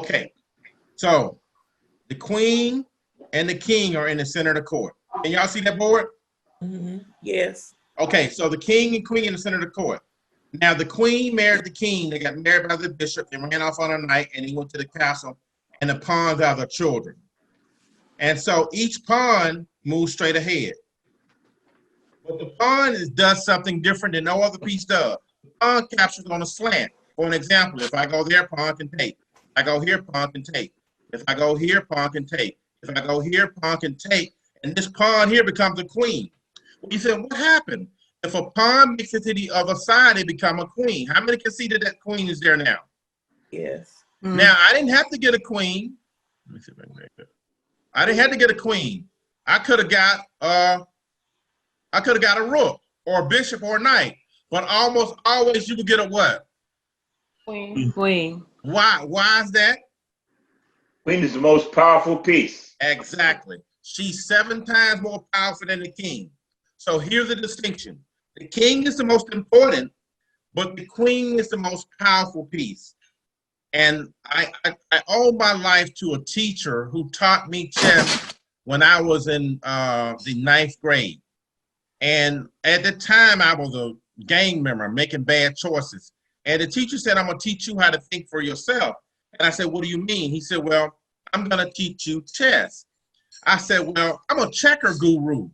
Okay, so the queen and the king are in the center of the court. Can y'all see that board? Mm-hmm. Yes. Okay, so the king and queen in the center of the court. Now the queen married the king. They got married by the bishop. They ran off on a night, and he went to the castle, and the pawns are the children. And so each pawn moves straight ahead. But the pawn does something different than no other piece does. The pawn captures on a slant. For an example, if I go there, pawn can take. If I go here, pawn can take. If I go here, pawn can take. If I go here, pawn can take. And this pawn here becomes a queen. Well, you said, what happened? If a pawn makes it to the other side, it becomes a queen. How many can see that that queen is there now? Yes. Now, I didn't have to get a queen. Let me see if I can make that. I didn't have to get a queen. I could have got a rook or a bishop or a knight, but almost always you would get a what? Queen. Queen. Why? Why is that? Queen is the most powerful piece. Exactly. She's 7 times more powerful than the king. So here's the distinction. The king is the most important, but the queen is the most powerful piece. And I owe my life to a teacher who taught me chess when I was in the 9th grade. And at the time, I was a gang member making bad choices. And the teacher said, I'm going to teach you how to think for yourself. And I said, what do you mean? He said, well, I'm going to teach you chess. I said, well, I'm a checker guru.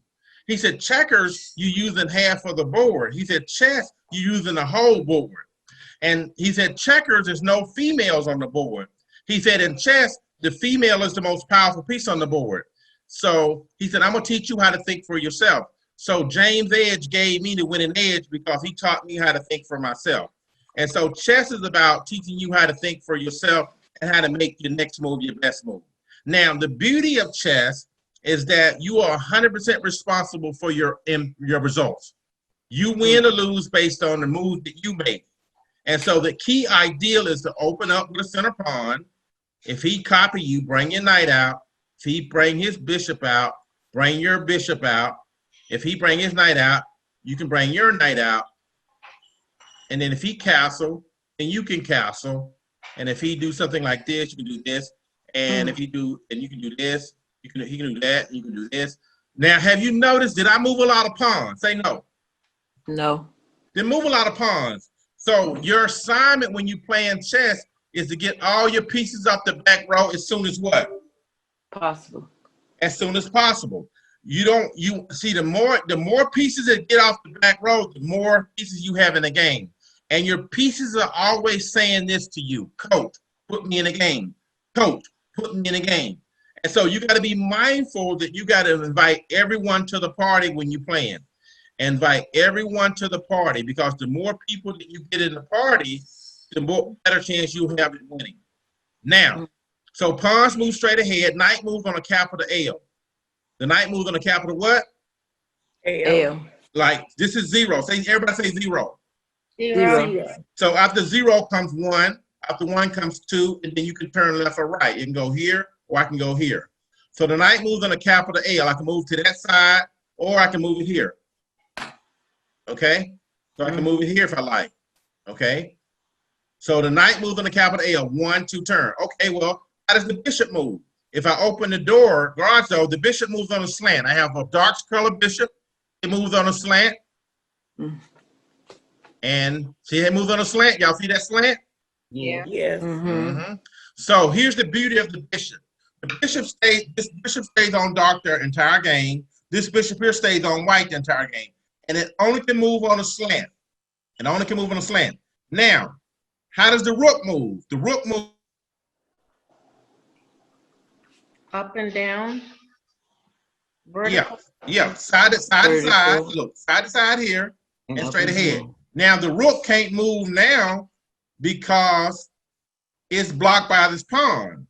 He said, checkers, you using half of the board. He said, chess, you using the whole board. And he said, checkers, there's no females on the board. He said, in chess, the female is the most powerful piece on the board. So he said, I'm going to teach you how to think for yourself. So James Edge gave me the winning edge because he taught me how to think for myself. And so chess is about teaching you how to think for yourself and how to make your next move your best move. Now, the beauty of chess is that you are 100% responsible for your results. You win or lose based on the move that you make. And so the key ideal is to open up with a center pawn. If he copy you, bring your knight out. If he bring his bishop out, bring your bishop out. If he bring his knight out, you can bring your knight out. And then if he castle, then you can castle. And if he do something like this, you can do this. And if he do, and you can do this, he can do that, and you can do this. Now, have you noticed, did I move a lot of pawns? Say no. No. Did move a lot of pawns. So your assignment when you playing chess is to get all your pieces off the back row as soon as what? Possible. As soon as possible. You see, the more pieces that get off the back row, the more pieces you have in the game. And your pieces are always saying this to you: coach, put me in a game. Coach, put me in a game. And so you got to be mindful that you got to invite everyone to the party when you're playing. Invite everyone to the party, because the more people that you get in the party, the more better chance you have at winning. Now, so pawns move straight ahead. Knight moves on a capital L. The knight moves on a capital what? L. Like this is 0. Say, everybody say 0. Zero. So after 0 comes 1. After 1 comes 2, and then you can turn left or right. You can go here, or I can go here. So the knight moves on a capital L. I can move to that side, or I can move it here. Okay? So I can move it here if I like. Okay? So the knight moves on the capital L, 1, 2 turn. Okay, well, how does the bishop move? If I open the door, garage door, the bishop moves on a slant. I have a dark colored bishop. It moves on a slant. And see, it moves on a slant. Y'all see that slant? Yeah. Yes. So here's the beauty of the bishop. The bishop stays, this bishop stays on dark the entire game. This bishop here stays on white the entire game. And it only can move on a slant. It only can move on a slant. Now, how does the rook move? The rook moves Up and down. Vertical. yeah, side to side. Look, side to side here and straight ahead. Now the rook can't move now because it's blocked by this pawn.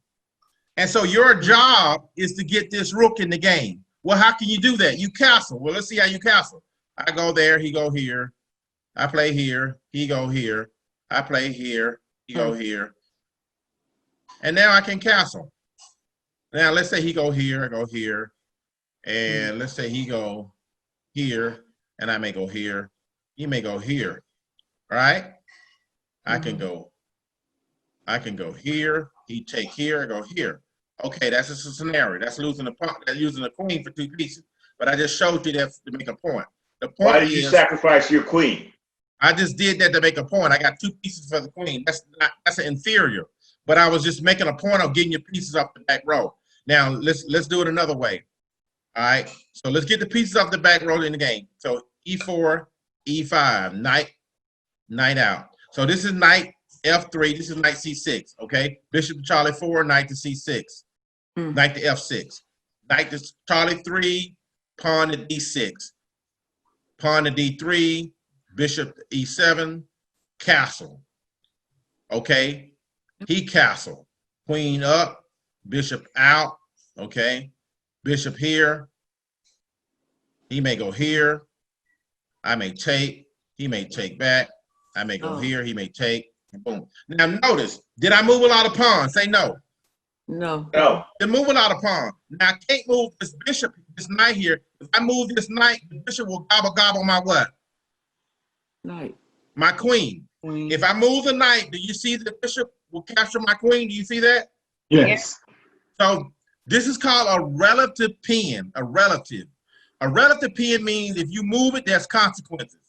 And so your job is to get this rook in the game. Well, how can you do that? You castle. Well, let's see how you castle. I go there, he go here. I play here, he go here. I play here, he go here. And now I can castle. Now let's say he go here, I go here. And let's say he go here, and I may go here. He may go here, all right? I can go here, He take here, go here. Okay, that's just a scenario. That's losing a pawn. That's using a queen for 2 pieces. But I just showed you that to make a point. The point Why did you is, sacrifice your queen? I just did that to make a point. I got 2 pieces for the queen. That's an inferior. But I was just making a point of getting your pieces off the back row. Now let's do it another way. All right. So let's get the pieces off the back row in the game. So E4, E5, knight out. So this is knight F3. This is knight C6. Okay. Bishop to Charlie 4, knight to C6. Knight to F6. Knight to Charlie 3, pawn to D6. Pawn to D3. Bishop to E7. Castle. Okay. He castle. Queen up. Bishop out. Okay. Bishop here. He may go here. I may take. He may take back. I may go here. He may take. Boom. Now notice, did I move a lot of pawns? Say no. No. No. Then move a lot of pawns. Now I can't move this bishop, this knight here. If I move this knight, the bishop will gobble my what? Knight. My queen. Queen. If I move the knight, do you see the bishop will capture my queen? Do you see that? Yes. So this is called a relative pin, a relative. A relative pin means if you move it, there's consequences.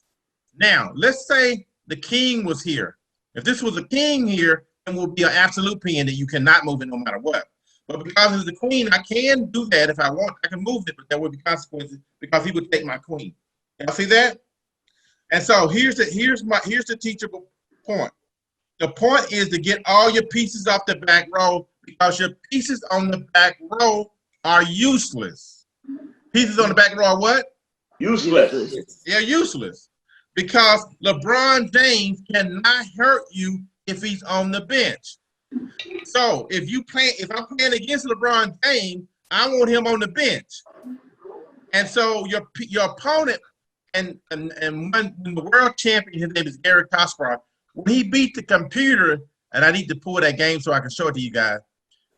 Now, let's say the king was here. If this was a king here, it would be an absolute pin that you cannot move it no matter what. But because it's the queen, I can do that if I want. I can move it, but there would be consequences because he would take my queen. Y'all see that? And so here's the teachable point. The point is to get all your pieces off the back row because your pieces on the back row are useless. Pieces on the back row are what? Useless. They're useless because LeBron James cannot hurt you if he's on the bench. So if I'm playing against LeBron James, I want him on the bench. And so your opponent and when the world champion, his name is Gary Kasparov, when he beat the computer, and I need to pull that game so I can show it to you guys.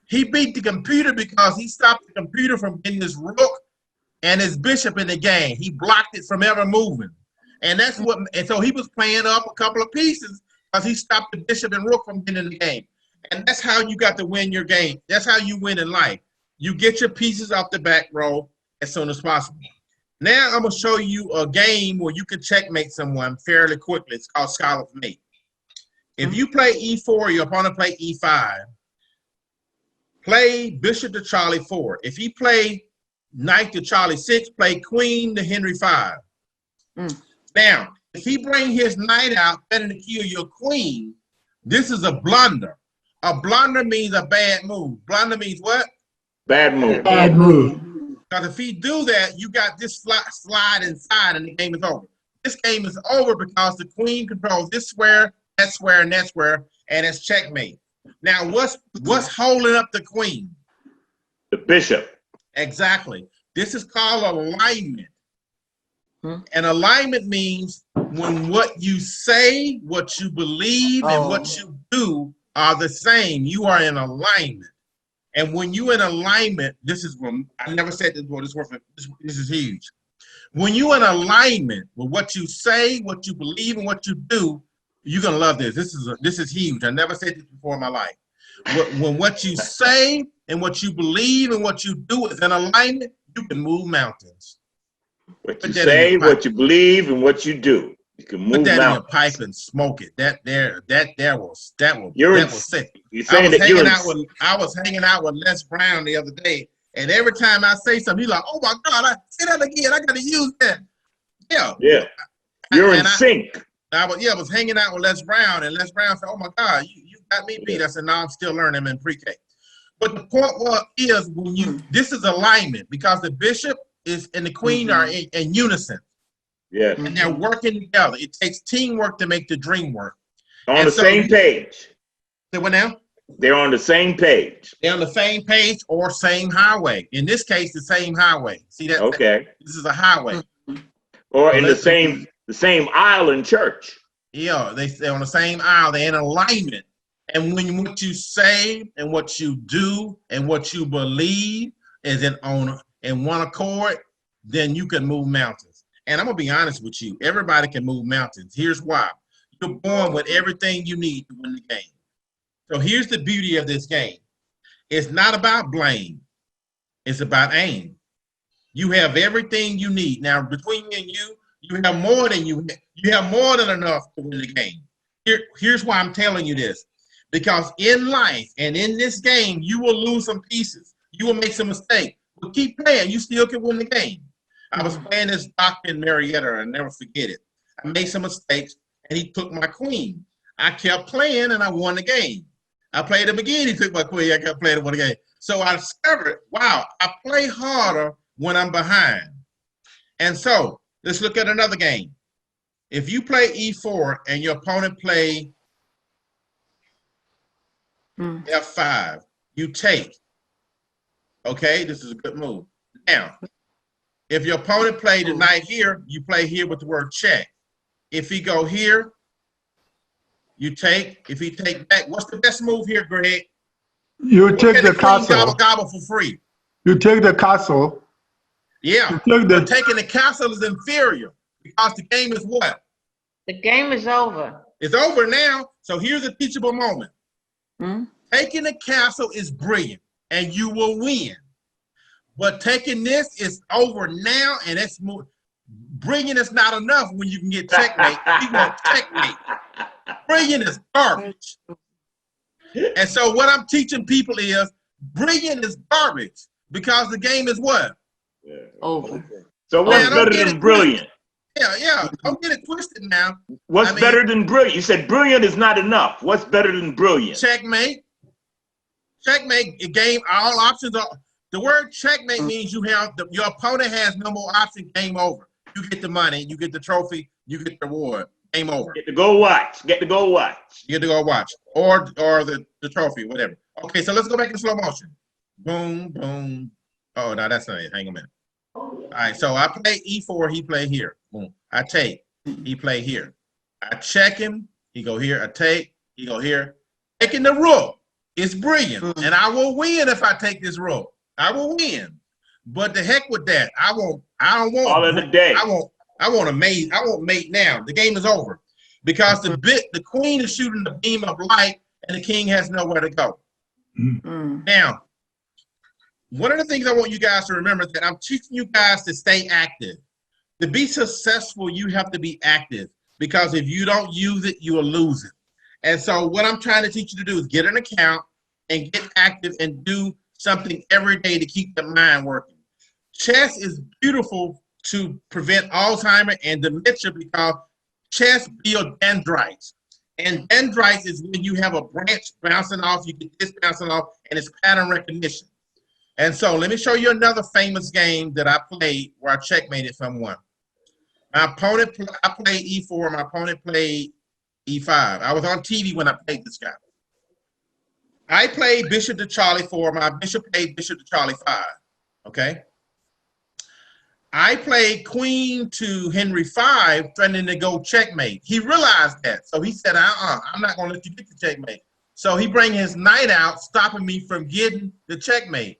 He beat the computer because he stopped the computer from getting his rook and his bishop in the game. He blocked it from ever moving. And so he was playing up a couple of pieces because he stopped the bishop and rook from getting in the game. And that's how you got to win your game. That's how you win in life. You get your pieces off the back row as soon as possible. Now I'm going to show you a game where you can checkmate someone fairly quickly. It's called Scholar's Mate. If you play E4, your opponent play E5, play bishop to Charlie 4. If he play knight to Charlie 6, play queen to Henry 5. Now, if he bring his knight out, threatening to kill your queen, this is a blunder. A blunder means a bad move. Blunder means what? Bad move. Bad move. Because if he do that, you got this slide inside and the game is over. This game is over because the queen controls this square, and that square, and it's checkmate. Now, what's holding up the queen? The bishop. Exactly. This is called alignment. And alignment means when what you say, what you believe, and what you do are the same. You are in alignment. And when you're in alignment, this is when I never said this before. This is huge. When you're in alignment with what you say, what you believe, and what you do, you're gonna love this. This is huge. I never said this before in my life. When what you say and what you believe and what you do is in alignment, you can move mountains. What you say, what you believe, and what you do. You can move Put that mountains. in your pipe and smoke it. That was sick. You're saying that I was hanging out with Les Brown the other day, and every time I say something, he's like, "Oh my God, I say that again. I got to use that." Yeah. Yeah. You're in sync. I was hanging out with Les Brown, and Les Brown said, "Oh my God, you got me beat." I said, "No, I'm still learning. I'm in pre-K." But the point is when this is alignment because the bishop is and the queen are in unison. Yeah. And they're working together. It takes teamwork to make the dream work. On the same page. Say what now? They're on the same page. They're on the same page or same highway. In this case, the same highway. See that? Okay. This is a highway. Or in the same aisle in church. Yeah, they're on the same aisle. They're in alignment. And when what you say and what you do and what you believe is in one accord, then you can move mountains. And I'm going to be honest with you. Everybody can move mountains. Here's why. You're born with everything you need to win the game. So here's the beauty of this game. It's not about blame. It's about aim. You have everything you need. Now, between me and you have more than you have more than enough to win the game. Here's why I'm telling you this. Because in life and in this game, you will lose some pieces. You will make some mistakes. But keep playing. You still can win the game. I was playing this doctor in Marietta. I'll never forget it. I made some mistakes, and he took my queen. I kept playing, and I won the game. I played him again. He took my queen. I kept playing and won the game. So I discovered, wow, I play harder when I'm behind. And so let's look at another game. If you play E4 and your opponent play F5, you take. Okay, this is a good move. Now, if your opponent played the knight here, you play here with the word check. If he go here, you take. If he take back, what's the best move here, Greg? You take the queen castle. gobble for free. You take the castle. Yeah, but taking the castle is inferior because the game is what? The game is over. It's over now. So here's a teachable moment. Taking the castle is brilliant, and you will win. But taking this is over now, and it's more brilliant is not enough when you can get checkmate. We want checkmate. Brilliant is garbage. And so what I'm teaching people is brilliant is garbage because the game is what? Over. So what's Man, better than brilliant? Yeah. Don't get it twisted now. What's better than brilliant? You said brilliant is not enough. What's better than brilliant? Checkmate. Checkmate. A game. All options are. The word checkmate means you have your opponent has no more options. Game over. You get the money. You get the trophy. You get the reward. Game over. Get to go watch. Get to go watch. You get to go watch or the trophy, whatever. Okay, so let's go back in slow motion. Boom, boom. Oh, no, that's not it. Hang a minute. All right, so I play E4, he play here. Boom. I take, he play here. I check him, he go here. I take, he go here. Taking the rook is brilliant, and I will win if I take this rook. I will win. But the heck with that. I don't want all of the day. I want to mate. I want mate now. The game is over. Because the queen is shooting the beam of light and the king has nowhere to go. Now, one of the things I want you guys to remember is that I'm teaching you guys to stay active. To be successful, you have to be active because if you don't use it, you will lose it. And so what I'm trying to teach you to do is get an account and get active and do something every day to keep the mind working. Chess is beautiful to prevent Alzheimer's and dementia because chess builds dendrites. And dendrites is when you have a branch bouncing off, you get this bouncing off, and it's pattern recognition. And so let me show you another famous game that I played where I checkmated someone. My opponent, I played E4, my opponent played E5. I was on TV when I played this guy. I played bishop to Charlie 4, my bishop played bishop to Charlie 5, okay? I played queen to Henry 5, threatening to go checkmate. He realized that, so he said, I'm not gonna let you get the checkmate. So he bring his knight out, stopping me from getting the checkmate.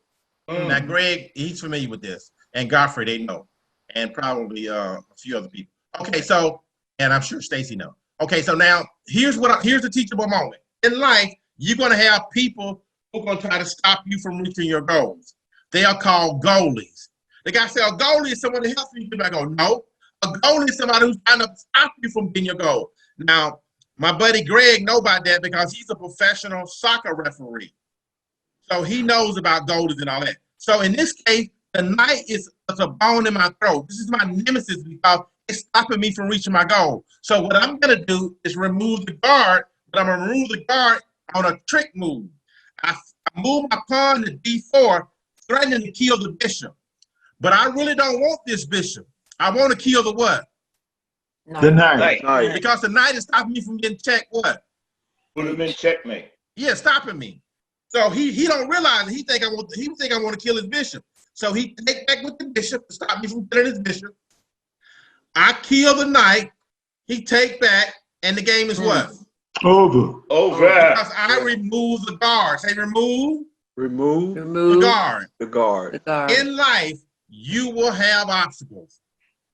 Now, Greg, he's familiar with this, and Godfrey, they know, and probably a few other people. Okay, so, and I'm sure Stacy knows. Okay, so now, here's the teachable moment. In life, you're gonna have people who are gonna try to stop you from reaching your goals. They are called goalies. The guy said, a goalie is someone that helps you. I go, no. A goalie is somebody who's trying to stop you from getting your goal. Now, my buddy Greg knows about that because he's a professional soccer referee. So he knows about goalies and all that. So in this case, the knight is a bone in my throat. This is my nemesis because it's stopping me from reaching my goal. So what I'm going to do is remove the guard, but I'm going to remove the guard on a trick move. I move my pawn to D4, threatening to kill the bishop. But I really don't want this bishop. I want to kill the what? The knight. Because the knight is stopping me from getting checked what? Put him in checkmate. Yeah, stopping me. So he don't realize it. He think I want to kill his bishop. So he take back with the bishop to stop me from killing his bishop. I kill the knight. He take back, and the game is what? Over. Over. Because I remove the guard. Say remove. Remove The guard. the guard. The guard. In life, you will have obstacles.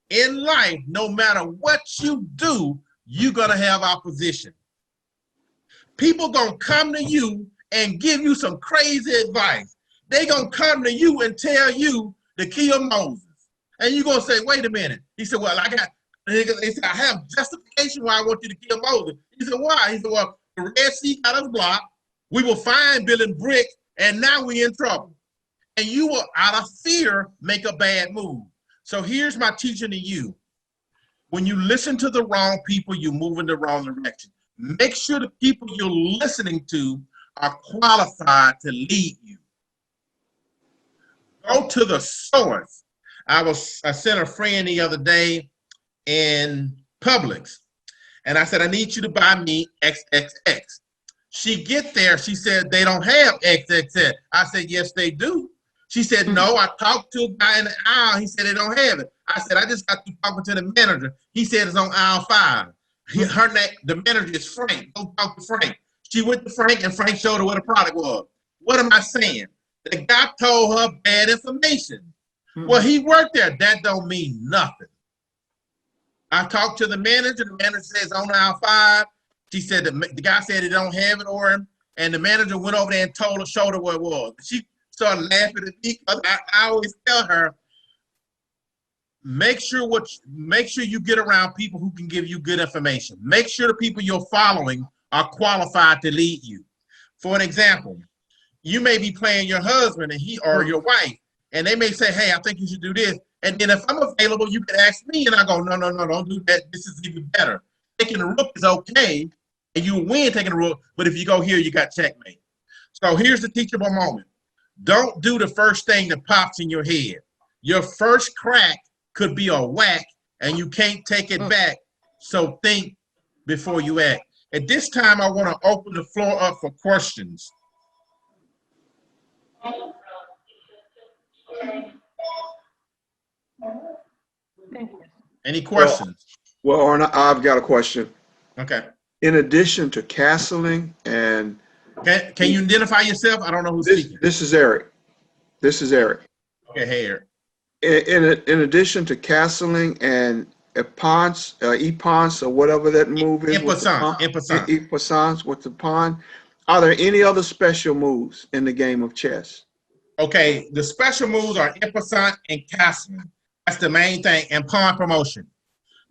In life, no matter what you do, you're going to have opposition. people gonna come to you and give you some crazy advice. They gonna come to you and tell you to kill Moses. And you gonna say, wait a minute. He said, well, he said, I have justification why I want you to kill Moses. He said, why? He said, well, the Red Sea got us blocked. We were fine building bricks, and now we in trouble. And you will, out of fear, make a bad move. So here's my teaching to you. When you listen to the wrong people, you move in the wrong direction. Make sure the people you're listening to are qualified to lead you. Go to the source. I sent a friend the other day in Publix, and I said, I need you to buy me XXX. She get there, she said, they don't have XXX. I said, yes, they do. She said, no, I talked to a guy in the aisle. He said, they don't have it. I said, I just got to talking to the manager. He said, it's on aisle 5. Her name, the manager is Frank. Go talk to Frank. She went to Frank, and Frank showed her what the product was. What am I saying? The guy told her bad information. Well, he worked there. That don't mean nothing. I talked to the manager. The manager says on aisle 5. She said the guy said he don't have it, Orrin, and the manager went over there and told her, showed her what it was. She started laughing at me. I always tell her, make sure you get around people who can give you good information. Make sure the people you're following are qualified to lead you. For an example, you may be playing your husband and or your wife, and they may say, hey, I think you should do this. And then if I'm available, you can ask me, and I go, no, don't do that. This is even better. Taking the rook is okay, and you win taking the rook, but if you go here, you got checkmate. So here's the teachable moment. Don't do the first thing that pops in your head. Your first crack could be a whack, and you can't take it back. So think before you act. At this time, I want to open the floor up for questions. Any questions? Well, Orrin, I've got a question. Okay. In addition to castling and Can you identify yourself? I don't know who's speaking. this is Eric. This is Eric. Okay, hey, Eric. In addition to castling and e-pons or whatever that move is, e-passants with the pawn, are there any other special moves in the game of chess? Okay, the special moves are in-passant and castling. That's the main thing, and pawn promotion.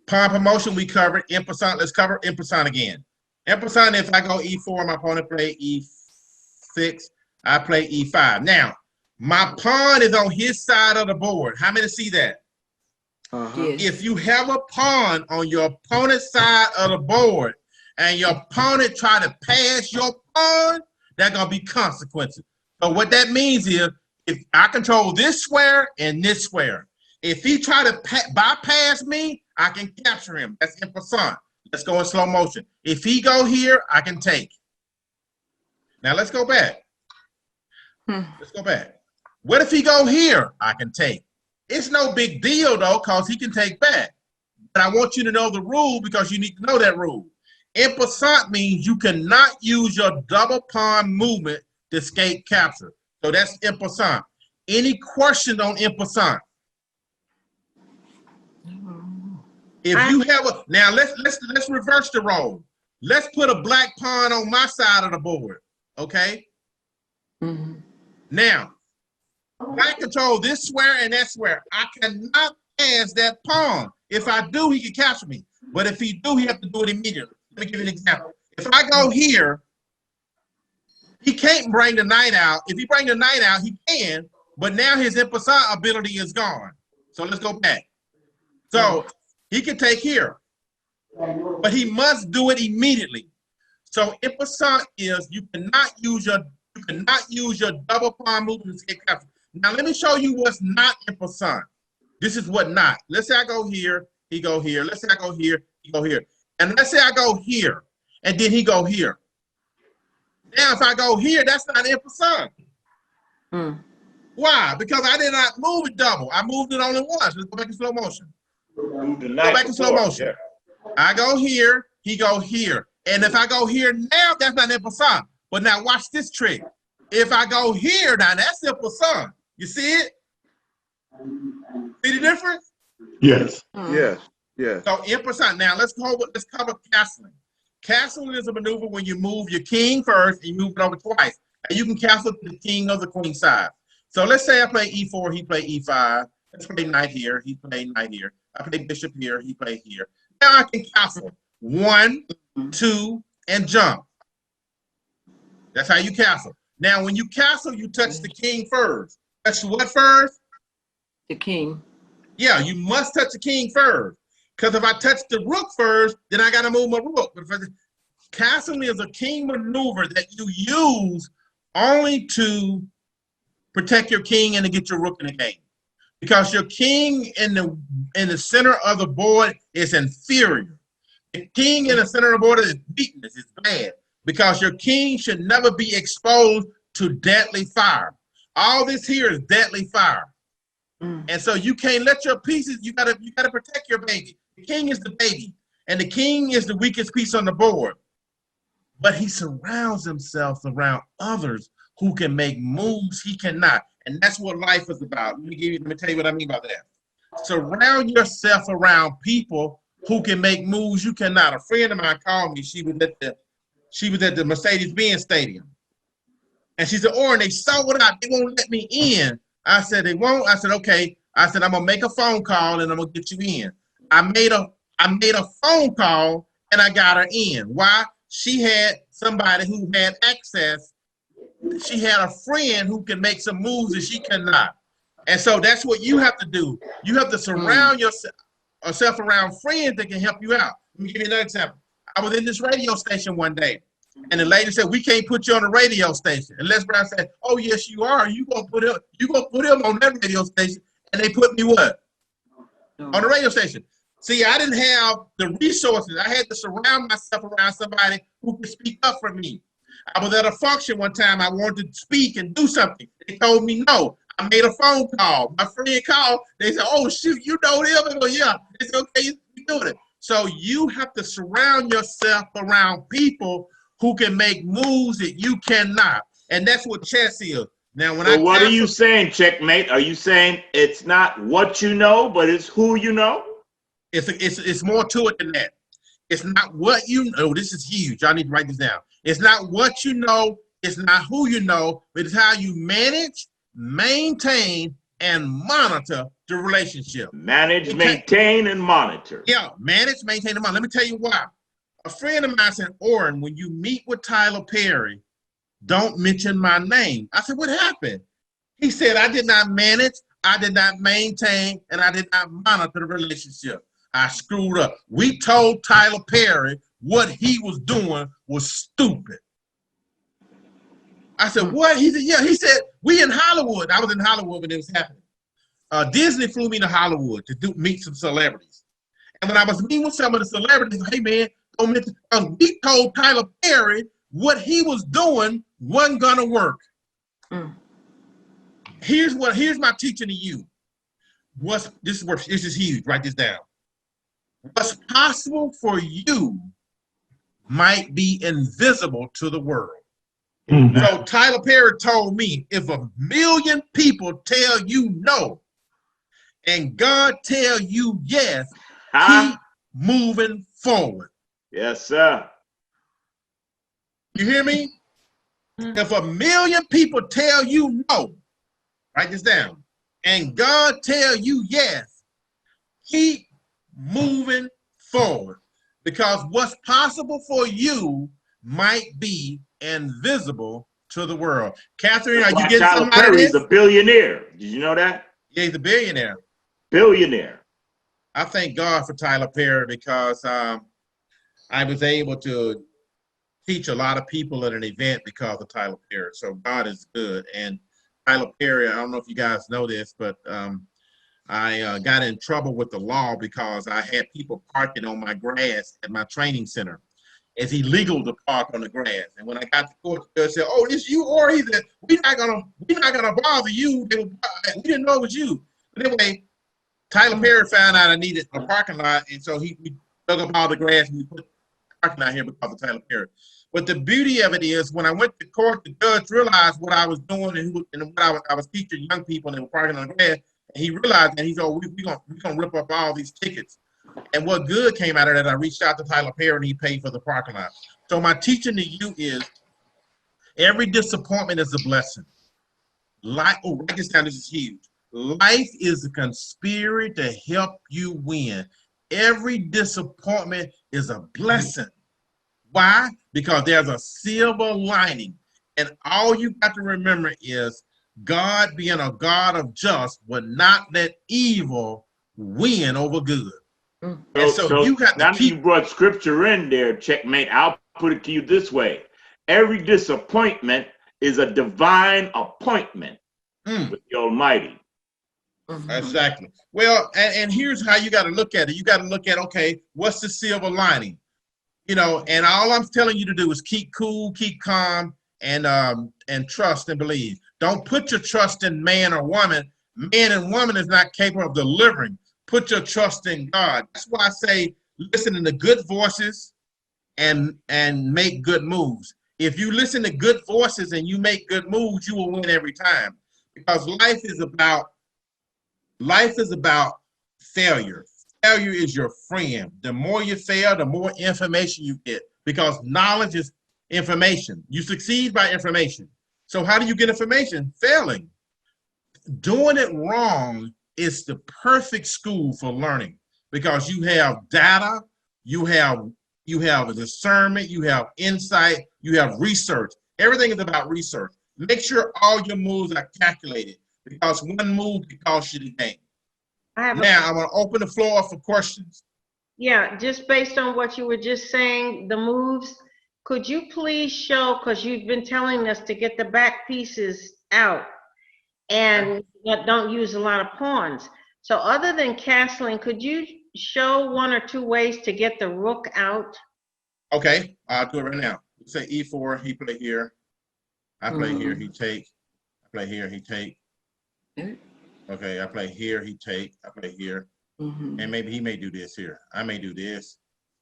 Pawn promotion we covered. In-passant, let's cover in-passant again. In-passant, if I go e4, my opponent play e6, I play e5. Now, my pawn is on his side of the board. How many see that? Yes. If you have a pawn on your opponent's side of the board and your opponent try to pass your pawn, there's going to be consequences. So what that means is if I control this square and this square, if he try to bypass me, I can capture him. That's in passant. Let's go in slow motion. If he go here, I can take. Now let's go back. Let's go back. What if he go here? I can take. It's no big deal though, because he can take back. But I want you to know the rule because you need to know that rule. En passant means you cannot use your double pawn movement to escape capture. So that's en passant. Any questions on en passant? If you have a now, let's reverse the role. Let's put a black pawn on my side of the board. Okay. Now, black control this square and that square. I cannot pass that pawn. If I do, he can capture me. But if he do, he have to do it immediately. Let me give you an example. If I go here, he can't bring the knight out. If he bring the knight out, he can. But now his en passant ability is gone. So let's go back. So he can take here, but he must do it immediately. So en passant is you cannot use your double pawn movement to escape capture. Now let me show you what's not en passant. This is what not. Let's say I go here, he go here. Let's say I go here, he go here. And let's say I go here, and then he go here. Now if I go here, that's not en passant. Why? Because I did not move it double. I moved it only once. Let's go back in slow motion. Go back in slow motion. Yeah. I go here, he go here. And if I go here now, that's not en passant. But now watch this trick. If I go here, now that's en passant. You see it? See the difference? Yes. Yes. Yes. So en passant. Now let's cover castling. Castling is a maneuver when you move your king first and you move it over twice. And you can castle to the king of the queen side. So let's say I play e4, he play e5. Let's play knight here, he play knight here. I play bishop here, he play here. Now I can castle 1, 2, and jump. That's how you castle. Now when you castle, you touch the king first. Touch what first? The king. Yeah, you must touch the king first. Because if I touch the rook first, then I got to move my rook. But castling is a king maneuver that you use only to protect your king and to get your rook in the game. Because your king in the center of the board is inferior. The king in the center of the board is weakness, it's bad. Because your king should never be exposed to deadly fire. All this here is deadly fire. And so you can't let your pieces, you gotta protect your baby. The king is the baby, and the king is the weakest piece on the board. But he surrounds himself around others who can make moves he cannot. And that's what life is about. Let me tell you what I mean by that. Surround yourself around people who can make moves you cannot. A friend of mine called me, she was at the Mercedes-Benz Stadium. And she said, Orrin, they sold out, they won't let me in. I said, they won't. I said, okay. I said, I'm gonna make a phone call and I'm gonna get you in. I made a phone call and I got her in. Why? She had somebody who had access. She had a friend who can make some moves that she cannot. And so that's what you have to do. You have to surround yourself around friends that can help you out. Let me give you another example. I was in this radio station one day, and the lady said, "We can't put you on the radio station." And Les Brown said, "Oh yes, you are. You gonna put him on that radio station?" And they put me what? On the radio station. See, I didn't have the resources. I had to surround myself around somebody who could speak up for me. I was at a function one time. I wanted to speak and do something. They told me no. I made a phone call. My friend called. They said, "Oh shoot, you know them?" I go, "Yeah." They said, "Okay, you doing it." So you have to surround yourself around people who can make moves that you cannot. And that's what chess is. Now, what are you saying, checkmate? Are you saying it's not what you know, but it's who you know? It's more to it than that. It's not what you know. This is huge. I need to write this down. It's not what you know. It's not who you know, but it's how you manage, maintain, and monitor the relationship. Manage, maintain, and monitor. Yeah, manage, maintain, and monitor. Let me tell you why. A friend of mine said, Orrin, when you meet with Tyler Perry, don't mention my name. I said, what happened? He said, I did not manage, I did not maintain, and I did not monitor the relationship. I screwed up. We told Tyler Perry what he was doing was stupid. I said, what? He said, yeah. He said, we in Hollywood. I was in Hollywood when it was happening. Disney flew me to Hollywood to meet some celebrities. And when I was meeting with some of the celebrities, hey man, don't mention, we told Tyler Perry what he was doing wasn't gonna work. Here's my teaching to you. This is huge, write this down. What's possible for you might be invisible to the world. So Tyler Perry told me, if 1 million people tell you no, and God tell you yes, keep moving forward. Yes, sir. You hear me? If 1 million people tell you no, write this down, and God tell you yes, keep moving forward. Because what's possible for you might be invisible to the world. Catherine, are you getting Tyler Perry's a billionaire. Did you know that? Yeah, he's a billionaire. Billionaire. I thank God for Tyler Perry because I was able to teach a lot of people at an event because of Tyler Perry. So God is good. And Tyler Perry, I don't know if you guys know this, but I got in trouble with the law because I had people parking on my grass at my training center. It's illegal to park on the grass. And when I got to court, the judge said, "Oh, this you?" Or he said, "We're not gonna bother you. We didn't know it was you." But anyway, Tyler Perry found out I needed a parking lot, and so we dug up all the grass and we put the parking lot here because of Tyler Perry. But the beauty of it is, when I went to court, the judge realized what I was doing and what I was teaching young people, and they were parking on the grass. And he realized that he's, "Oh, we're gonna rip up all these tickets And what good came out of that, I reached out to Tyler Perry and he paid for the parking lot. So my teaching to you is every disappointment is a blessing. Life, oh, write this down, this is huge. Life is a conspiracy to help you win. Every disappointment is a blessing. Why? Because there's a silver lining. And all you got to remember is God, being a God of just, would not let evil win over good. So you got now to keep. You brought scripture in there, checkmate. I'll put it to you this way. Every disappointment is a divine appointment with the Almighty. Exactly. Well, and here's how you got to look at it. You got to look at, okay, what's the silver lining? You know, and all I'm telling you to do is keep cool, keep calm, and trust and believe. Don't put your trust in man or woman. Man and woman is not capable of delivering. Put your trust in God. That's why I say listen to good voices and make good moves. If you listen to good voices and you make good moves, you will win every time. Because life is about failure. Failure is your friend. The more you fail, the more information you get. Because knowledge is information. You succeed by information. So how do you get information? Failing. Doing it wrong is the perfect school for learning, because you have data, you have a discernment, you have insight, you have research. Everything is about research. Make sure all your moves are calculated, because one move can cost you the game. Now I'm going to open the floor for questions. Yeah, just based on what you were just saying, the moves, could you please show, because you've been telling us to get the back pieces out and don't use a lot of pawns. So other than castling, could you show 1 or 2 ways to get the rook out? Okay, I'll do it right now. Say E4, he play here. I play here, he take. I play here, he take. Okay, I play here, he take. I play here. And maybe he may do this here. I may do this.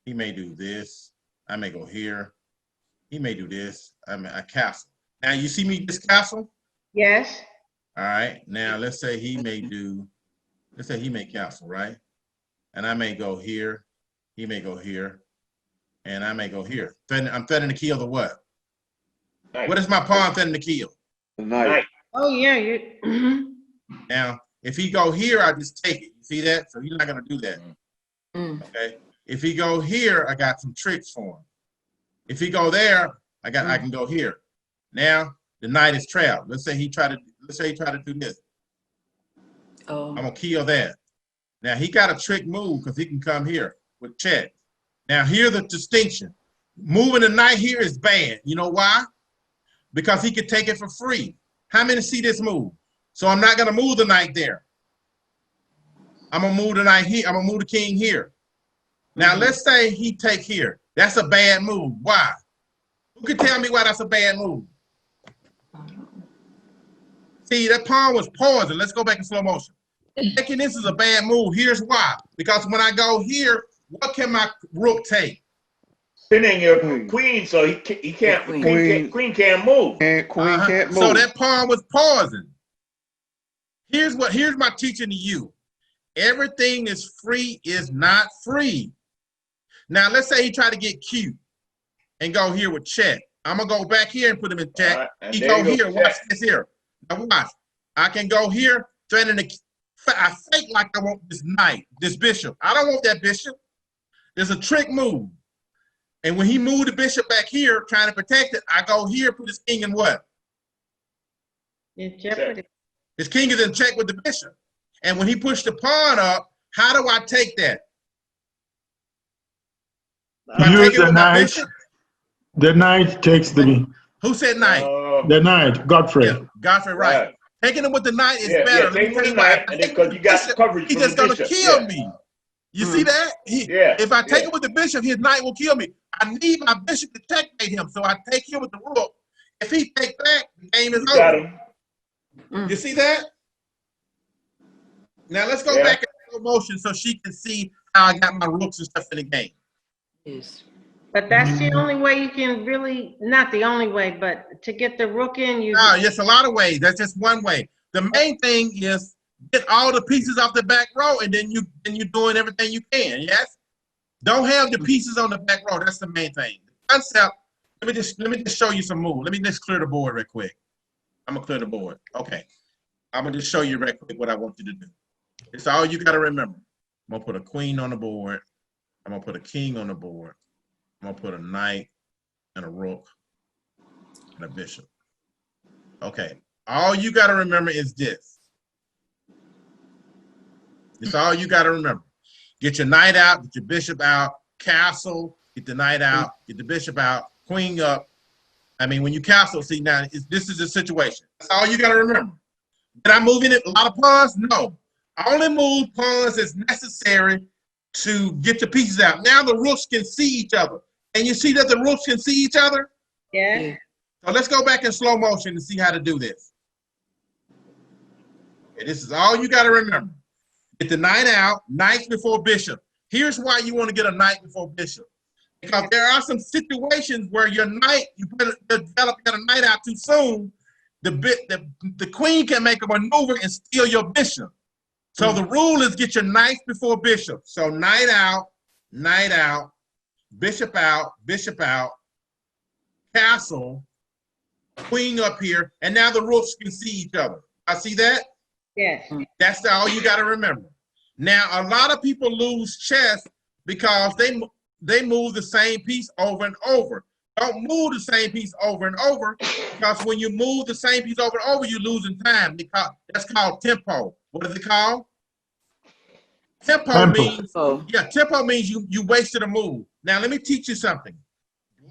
He may do this. I may go here. He may do this. I castle. Now you see me just castle? Yes. All right. Now let's say he may castle, right? And I may go here. He may go here. And I may go here. I'm threatening to kill the what? Knight. What is my pawn threatening to kill? The knight. Oh yeah. Now, if he go here, I just take it. You see that? So he's not gonna do that. Okay. If he go here, I got some tricks for him. If he go there, I can go here. Now the knight is trapped. Let's say he try to do this. I'm gonna kill that. Now he got a trick move because he can come here with check. Now here's the distinction. Moving the knight here is bad. You know why? Because he could take it for free. How many see this move? So I'm not gonna move the knight there. I'm gonna move the knight here. I'm gonna move the king here. Now let's say he take here. That's a bad move. Why? Who can tell me why that's a bad move? See, that pawn was poison. Let's go back in slow motion. Taking this is a bad move. Here's why. Because when I go here, what can my rook take? Pinning your queen, so he can't. Queen can't move. Queen can't move. So that pawn was poison. Here's my teaching to you. Everything is free is not free. Now let's say he try to get cute and go here with check. I'm gonna go back here and put him in check. He go here. Watch this here. Now watch. I can go here, threatening to. I fake like I want this knight, this bishop. I don't want that bishop. There's a trick move. And when he moved the bishop back here, trying to protect it, I go here, put his king in what? In jeopardy. His king is in check with the bishop. And when he pushed the pawn up, how do I take that? Use the knight. The knight takes the. Who said knight? The knight, Godfrey. Yeah, Godfrey, right. Taking him with the knight is better. Yeah, take him with the knight, because you got coverage. He's just gonna kill me. You see that? If I take him with the bishop, his knight will kill me. I need my bishop to checkmate him, so I take him with the rook. If he take back, the game is over. You see that? Now let's go back in slow motion so she can see how I got my rooks and stuff in the game. Yes. But that's the only way you can really, not the only way, but to get the rook in, you. No, it's a lot of ways. That's just one way. The main thing is get all the pieces off the back row, and then you're doing everything you can. Yes. Don't have the pieces on the back row. That's the main thing. The concept. Let me just show you some moves. Let me just clear the board real quick. I'm gonna clear the board. Okay. I'm gonna just show you real quick what I want you to do. It's all you gotta remember. I'm gonna put a queen on the board. I'm gonna put a king on the board. I'm gonna put a knight and a rook and a bishop. Okay. All you gotta remember is this. It's all you gotta remember. Get your knight out, get your bishop out, castle, get the knight out, get the bishop out, queen up. I mean, when you castle, see now, this is the situation. That's all you got to remember. Did I move in a lot of pawns? No. I only move pawns as necessary to get the pieces out. Now the rooks can see each other. And you see that the rooks can see each other? Yeah. So let's go back in slow motion and see how to do this. Okay, this is all you got to remember. Get the knight out, knights before bishop. Here's why you want to get a knight before bishop. Because there are some situations where your knight, you develop a knight out too soon, the queen can make a maneuver and steal your bishop. So the rule is get your knights before bishop. So knight out, bishop out, castle, queen up here, and now the rooks can see each other. I see that? Yes. That's all you got to remember. Now, a lot of people lose chess because they move the same piece over and over. Don't move the same piece over and over, because when you move the same piece over and over, you're losing time. That's called tempo. What is it called? Tempo means, tempo means you wasted a move. Now, let me teach you something.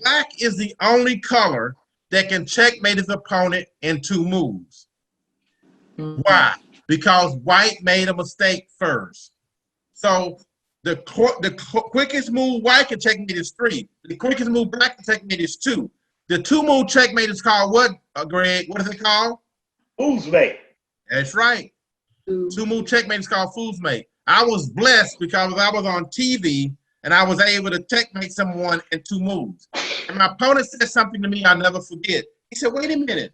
Black is the only color that can checkmate his opponent in 2 moves. Why? Because white made a mistake first. So the quickest move white can checkmate is 3. The quickest move black can checkmate is 2. The 2-move checkmate is called what, Greg? What is it called? Fool's mate. That's right. 2-move checkmate is called fool's mate. I was blessed because I was on TV and I was able to checkmate someone in 2 moves. And my opponent said something to me I'll never forget. He said, wait a minute.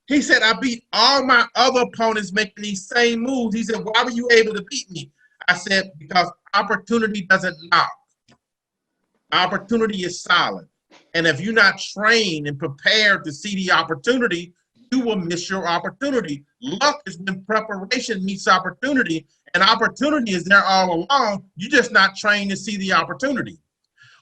He said, I beat all my other opponents making these same moves. He said, why were you able to beat me? I said, because opportunity doesn't knock. Opportunity is solid. And if you're not trained and prepared to see the opportunity, you will miss your opportunity. Luck is when preparation meets opportunity, and opportunity is there all along. You're just not trained to see the opportunity.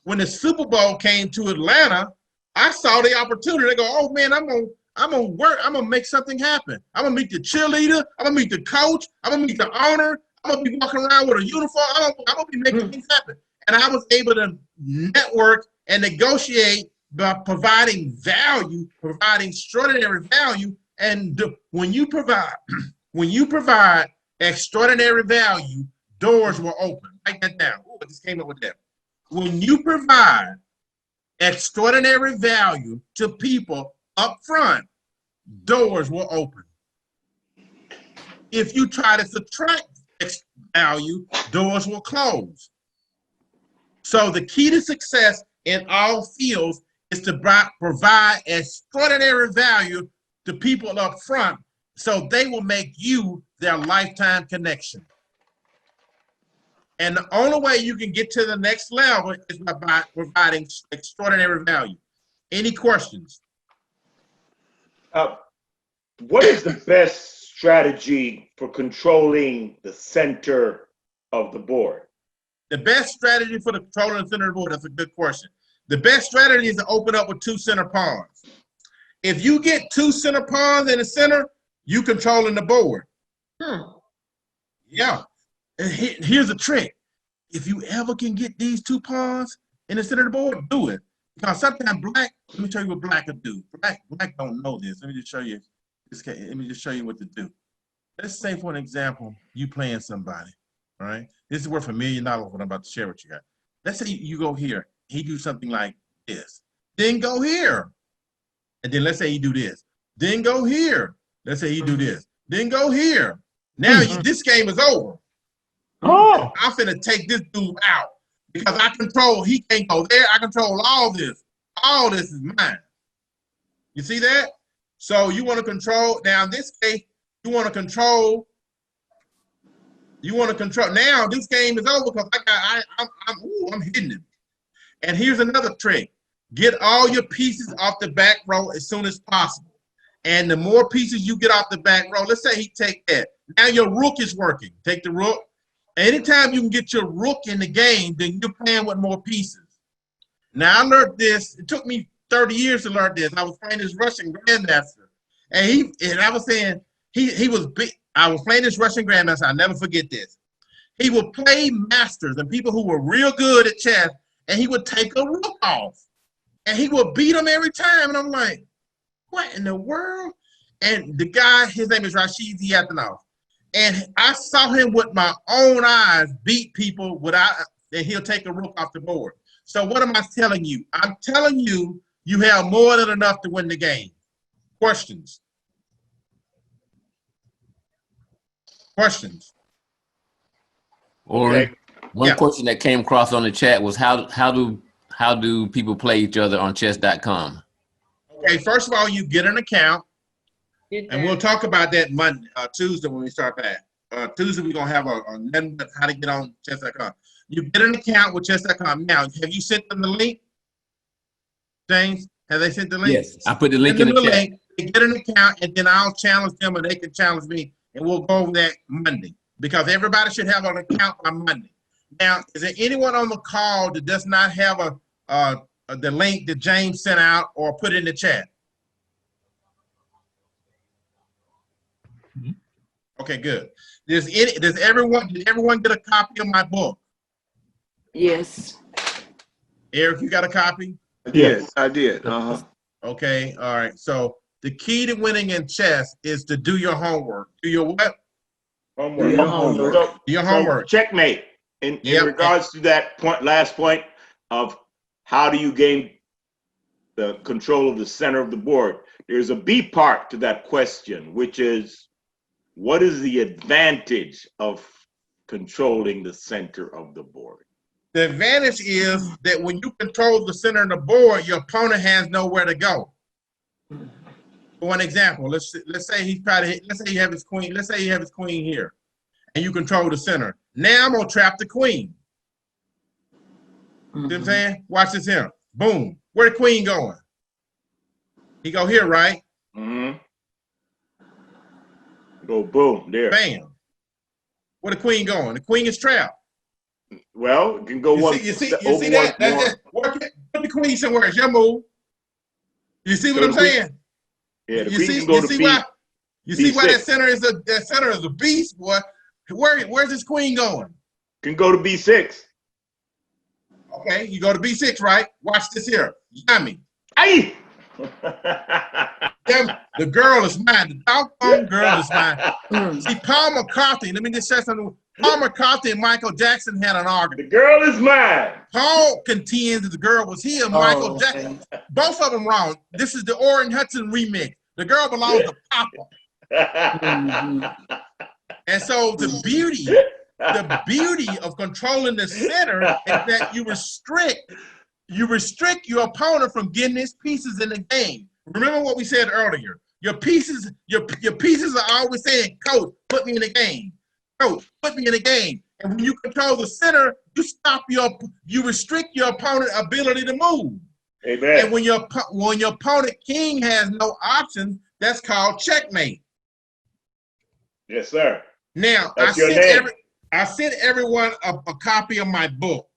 When the Super Bowl came to Atlanta, I saw the opportunity. I go, oh man, I'm gonna work. I'm gonna make something happen. I'm gonna meet the cheerleader. I'm gonna meet the coach. I'm gonna meet the owner. I'm gonna be walking around with a uniform. I'm gonna be making things happen. And I was able to network and negotiate by providing value, providing extraordinary value. And when you provide extraordinary value, doors will open. Write that down. Ooh, I just came up with that. When you provide extraordinary value to people up front, doors will open. If you try to subtract value, doors will close. So the key to success in all fields is to provide extraordinary value to people up front so they will make you their lifetime connection. And the only way you can get to the next level is by providing extraordinary value. Any questions? What is the best strategy for controlling the center of the board? The best strategy for the controlling the center of the board, that's a good question. The best strategy is to open up with 2 center pawns. If you get 2 center pawns in the center, you controlling the board. Yeah. And here's a trick. If you ever can get these 2 pawns in the center of the board, do it. Because sometimes black, let me show you what black will do. Black don't know this. Let me just show you. Let me just show you what to do. Let's say, for an example, you playing somebody. All right. This is worth $1 million. What I'm about to share with you guys. Let's say you go here. He do something like this. Then go here. And then let's say he do this. Then go here. Let's say he do this. Then go here. Now this game is over. Oh. I'm finna take this dude out because I control. He can't go there. I control all this. All this is mine. You see that? So you want to control. Now in this case, you want to control You want to control. Now this game is over because I'm hitting him. And here's another trick. Get all your pieces off the back row as soon as possible. And the more pieces you get off the back row, let's say he take that. Now your rook is working. Take the rook. Anytime you can get your rook in the game, then you're playing with more pieces. Now I learned this. It took me 30 years to learn this. I was playing this Russian grandmaster, and I was saying he was big. I was playing this Russian grandmaster. I'll never forget this. He would play masters and people who were real good at chess, and he would take a rook off, and he would beat them every time. And I'm like, what in the world? And the guy, his name is Rashid Ziatanov. And I saw him with my own eyes beat people without, and he'll take a rook off the board. So what am I telling you? I'm telling you, you have more than enough to win the game. Questions? Questions? Or one Yeah. question that came across on the chat was how do people play each other on chess.com? Okay, first of all, you get an account, Did and that. we'll talk about that Monday, Tuesday when we start back. Tuesday we're gonna have a how to get on chess.com. You get an account with chess.com. Now, have you sent them the link, James? Have they sent the link? Yes, I put the link Send in them the chat. link. They get an account, and then I'll challenge them, and they can challenge me, and we'll go over that Monday because everybody should have an account by Monday. Now, is there anyone on the call that does not have the link that James sent out or put in the chat? Okay, good. Did everyone get a copy of my book? Yes. Eric, you got a copy? Yes, I did. Okay, all right. So the key to winning in chess is to do your homework. Do your what? Homework. Your homework. So, Your so homework. checkmate. In Yep. regards to that last point of how do you gain the control of the center of the board, there's a B part to that question, which is, what is the advantage of controlling the center of the board? The advantage is that when you control the center of the board, your opponent has nowhere to go. For an example, let's say you have his queen. Let's say you have his queen here, and you control the center. Now I'm gonna trap the queen. You know what I'm saying? Watch this here. Boom. Where the queen going? He go here, right? Mm-hmm. Go boom there. Bam. Where the queen going? The queen is trapped. Well, it can go one. You see that? Put the queen somewhere. It's your move. You see what I'm saying? Yeah, the You queen see, can go to B. You see why B6. that center is a beast, boy. Where's this queen going? Can go to B6. Okay, you go to B6, right? Watch this here. Yummy. Aye! The girl is mine. The doggone girl is mine. See, Paul McCarthy, let me just say something. Paul McCarthy and Michael Jackson had an argument. The girl is mine. Paul contends that the girl was here. Michael Jackson. Both of them wrong. This is the Orrin Hudson remix. The girl belongs to Papa. And so the beauty of controlling the center is that you restrict your opponent from getting his pieces in the game. Remember what we said earlier. Your pieces are always saying, "Coach, put me in the game. Coach, put me in the game." And when you control the center, you restrict your opponent's ability to move. Amen. And when your opponent king has no options, that's called checkmate. Yes, sir. Now, That's I sent everyone a copy of my book.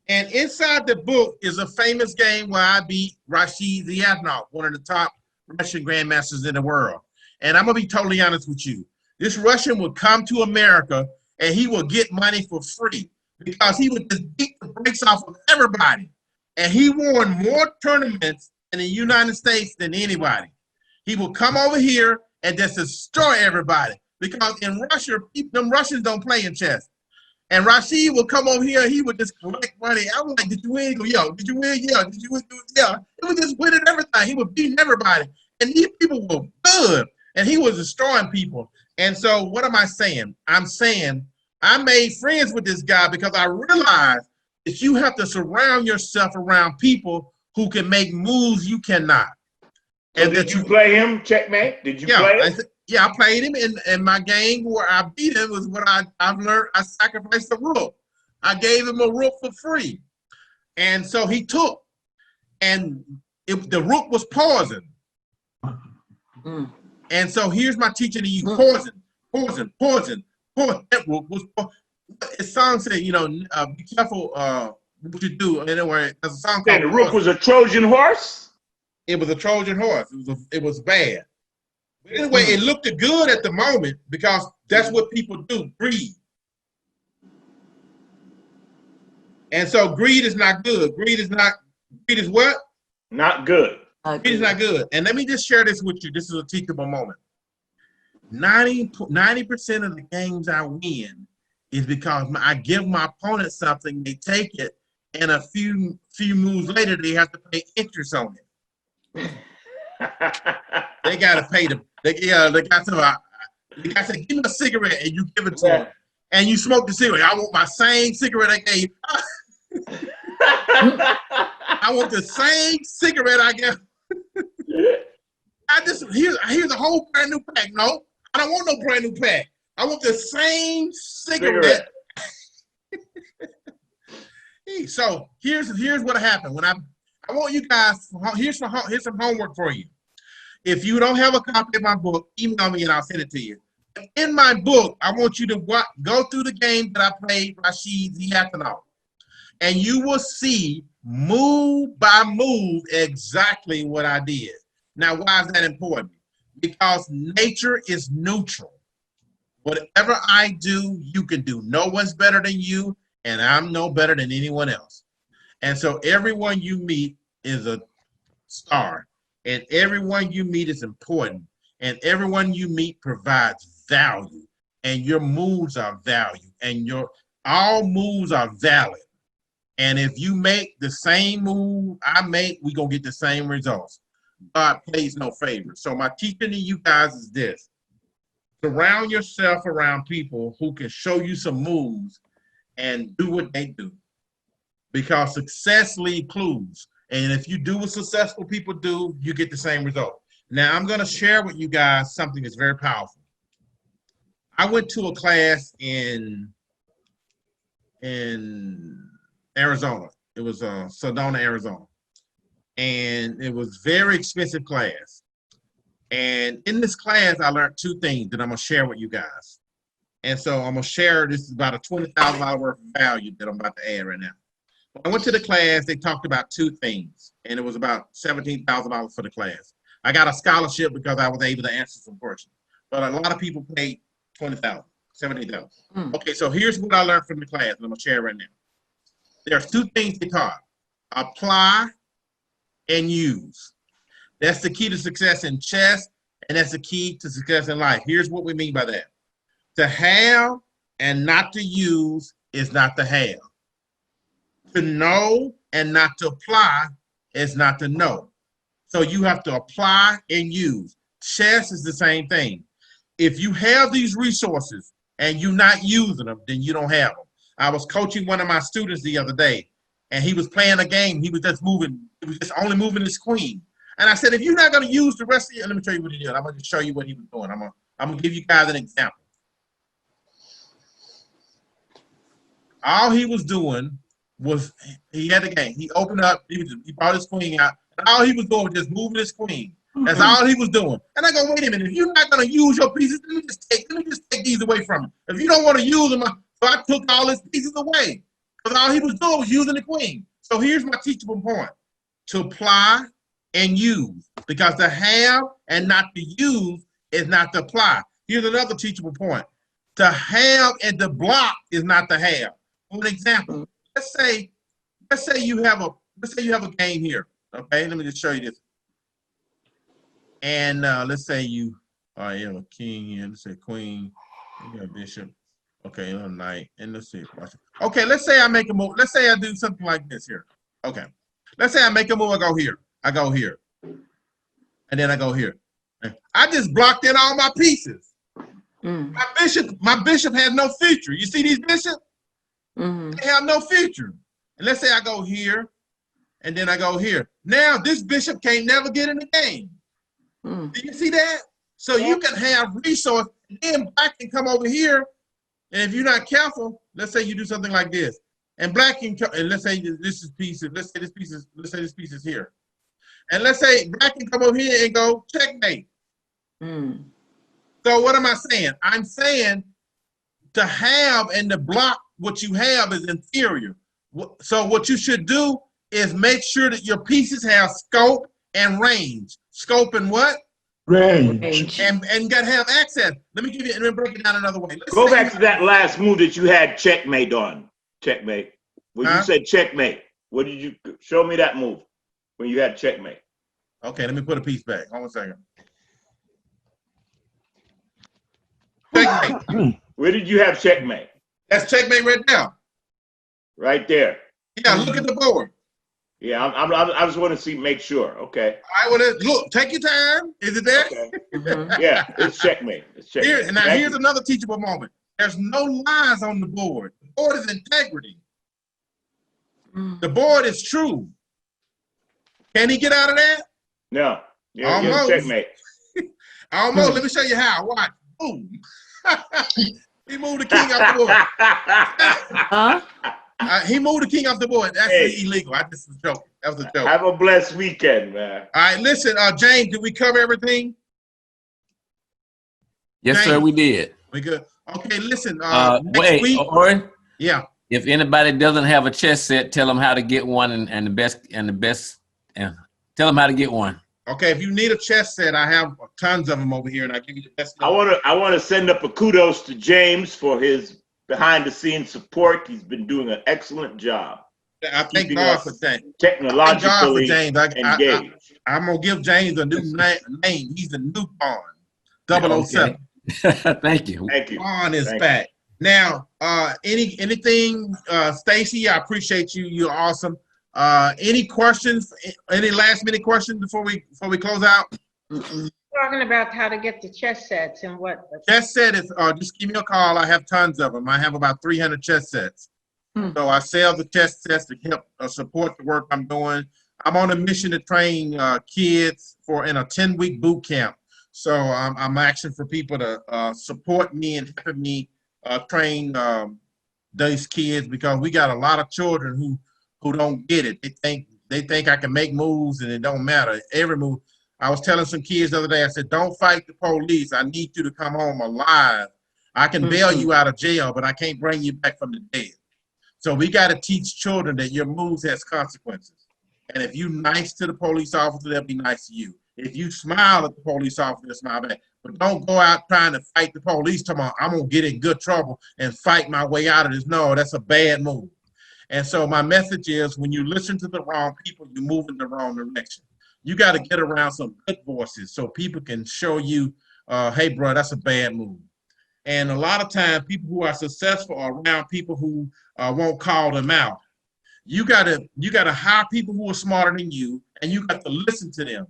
And inside the book is a famous game where I beat Rashid Ziatanov, one of the top Russian grandmasters in the world. And I'm going to be totally honest with you. This Russian would come to America and he would get money for free because he would just beat the brakes off of everybody. And he won more tournaments in the United States than anybody. He would come over here and just destroy everybody. Because in Russia, them Russians don't play in chess. And Rashid would come over here, he would just collect money. I was like, did you win? He go, yo, did you win? Yeah. Did you win? Yeah. He was just winning everything. He was beating everybody. And these people were good. And he was destroying people. And so what am I saying? I'm saying I made friends with this guy because I realized that you have to surround yourself around people who can make moves you cannot. So And did you play him, checkmate? Did you play him? Yeah, I played him in my game where I beat him was what I've learned. I sacrificed a rook. I gave him a rook for free. And so he took, and the rook was poisoned. Mm. And so here's my teaching to you: poison. That rook was poison. The song said, you know, be careful what you do. Anyway, there's a song called The rook was a Trojan horse? It was a Trojan horse. It was bad. But anyway, it looked good at the moment because that's what people do, greed. And so greed is not good. Greed is what? Not good. Greed is not good. And let me just share this with you. This is a teachable moment. 90% of the games I win is because I give my opponent something, they take it, and a few moves later, they have to pay interest on it. They got to pay they got to give me a cigarette and you give it to them. And you smoke the cigarette. I want my same cigarette I gave. I want the same cigarette I gave. Here's a whole brand new pack. No, I don't want no brand new pack. I want the same cigarette. So here's what happened when I want you guys. Here's some homework for you. If you don't have a copy of my book, email me and I'll send it to you. In my book, I want you to go through the game that I played, Rashid Ziatanov, and you will see move by move exactly what I did. Now, why is that important? Because nature is neutral. Whatever I do, you can do. No one's better than you, and I'm no better than anyone else. And so everyone you meet is a star, and everyone you meet is important, and everyone you meet provides value, and your moves are value, and all moves are valid. And if you make the same move I make, we're going to get the same results. God plays no favors. So my teaching to you guys is this. Surround yourself around people who can show you some moves and do what they do. Because success leaves clues. And if you do what successful people do, you get the same result. Now, I'm going to share with you guys something that's very powerful. I went to a class in Arizona. It was Sedona, Arizona. And it was a very expensive class. And in this class, I learned two things that I'm going to share with you guys. And so I'm going to share, this is about a $20,000 worth of value that I'm about to add right now. When I went to the class, they talked about two things, and it was about $17,000 for the class. I got a scholarship because I was able to answer some questions. But a lot of people paid $20,000, $17,000. Okay, so here's what I learned from the class, and I'm going to share right now. There's two things they taught. Apply and use. That's the key to success in chess, and that's the key to success in life. Here's what we mean by that. To have and not to use is not to have. To know and not to apply is not to know. So you have to apply and use. Chess is the same thing. If you have these resources and you're not using them, then you don't have them. I was coaching one of my students the other day, and he was playing a game. He was just only moving his queen. And I said, if you're not going to use the rest of it, let me show you what he did. I'm going to show you what he was doing. I'm going to give you guys an example. All he was doing was, he had the game. He opened up, he brought his queen out, and all he was doing was just moving his queen. That's all he was doing. And I go, wait a minute, if you're not going to use your pieces, let me just take these away from him. If you don't want to use them, so I took all his pieces away. Because all he was doing was using the queen. So here's my teachable point. To apply and use. Because to have and not to use is not to apply. Here's another teachable point. To have and to block is not to have. For an example, let's say you have a game here. Okay, let me just show you this. And let's say you have a king here. Let's say queen. You got a bishop. Okay, a knight. And let's see. Okay, let's say I make a move. Let's say I do something like this here. Okay. Let's say I make a move. I go here. I go here. And then I go here. I just blocked in all my pieces. My bishop has no feature. You see these bishops? They have no feature. And let's say I go here, and then I go here. Now this bishop can't never get in the game. Do you see that? So you can have resource, then black can come over here, and if you're not careful, let's say you do something like this, and black can come, and let's say this is pieces, let's say this piece is here. And let's say black can come over here and go checkmate. So what am I saying? I'm saying to have and to block what you have is inferior. So what you should do is make sure that your pieces have scope and range. Scope and what? Range. And got to have access. Let me break it down another way. Go back to that last move that you had checkmate on. Checkmate. When you said checkmate, what did you show me that move when you had checkmate? Okay, let me put a piece back. Hold on a second. Checkmate. Where did you have checkmate? That's checkmate right now. Right there. Yeah, look at the board. Yeah, I just want to see, make sure. Okay. I want to look. Take your time. Is it there? Okay. Yeah, it's checkmate. It's checkmate. Here's another teachable moment. There's no lies on the board. The board is integrity. The board is true. Can he get out of that? No. You're Almost. Checkmate. Almost. Let me show you how. Watch. Boom. He moved the king off the board. Huh? He moved the king off the board. That's illegal. I just was joking. That was a joke. Have a blessed weekend, man. All right, listen, James, did we cover everything? Yes, James, sir, we did. We good. Okay, listen. Next Wait, week, Orrin, yeah. if anybody doesn't have a chess set, tell them how to get one and the best, tell them how to get one. Okay, if you need a chess set, I have tons of them over here, and I give you the best. I want to send up a kudos to James for his behind-the-scenes support. He's been doing an excellent job. I thank God for James. Technologically engaged. I'm gonna give James a new name. He's a new Pawn. 007. Thank you. Thank you. Pawn is back. Now, anything, Stacy? I appreciate you. You're awesome. Any questions? Any last-minute questions before we close out? Talking about how to get the chess sets and what. Chess set is just give me a call. I have tons of them. I have about 300 chess sets. So I sell the chess sets to help support the work I'm doing. I'm on a mission to train kids in a 10-week boot camp. So I'm asking for people to support me and help me train those kids, because we got a lot of children who don't get it. They think I can make moves and it don't matter. Every move. I was telling some kids the other day, I said, don't fight the police. I need you to come home alive. I can bail you out of jail, but I can't bring you back from the dead. So we got to teach children that your moves has consequences. And if you're nice to the police officer, they'll be nice to you. If you smile at the police officer, they'll smile back. But don't go out trying to fight the police tomorrow. I'm going to get in good trouble and fight my way out of this. No, that's a bad move. And so my message is, when you listen to the wrong people, you move in the wrong direction. You got to get around some good voices so people can show you, hey, bro, that's a bad move. And a lot of times, people who are successful are around people who won't call them out. You gotta hire people who are smarter than you, and you got to listen to them.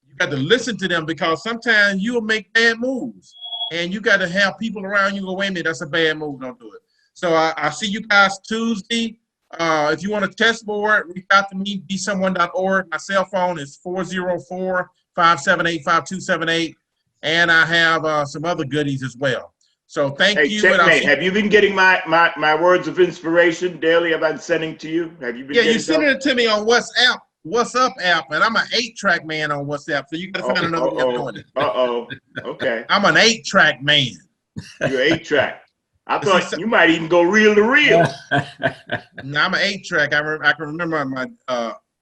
You got to listen to them, because sometimes you'll make bad moves, and you got to have people around you go, wait a minute, that's a bad move, don't do it. So I see you guys Tuesday. If you want a test board, reach out to me, bsomeone.org. My cell phone is 404-578-5278. And I have some other goodies as well. So thank you. Checkmate, have you been getting my words of inspiration daily I've been sending to you? Have you been you sending it to me on WhatsApp, WhatsApp app, and I'm an 8-track man on WhatsApp, so you got to find another way of doing it. Okay. I'm an 8-track man. You're 8-track. I thought you might even go reel to reel. No, I'm an 8-track. I can remember my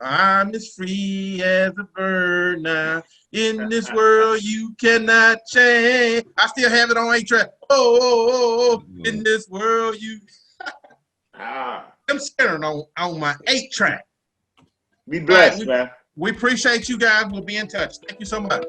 I'm as free as a bird now. In this world you cannot change. I still have it on 8-track. Oh. In this world you. I'm scaring on my 8-track. Be blessed, man. We appreciate you guys. We'll be in touch. Thank you so much.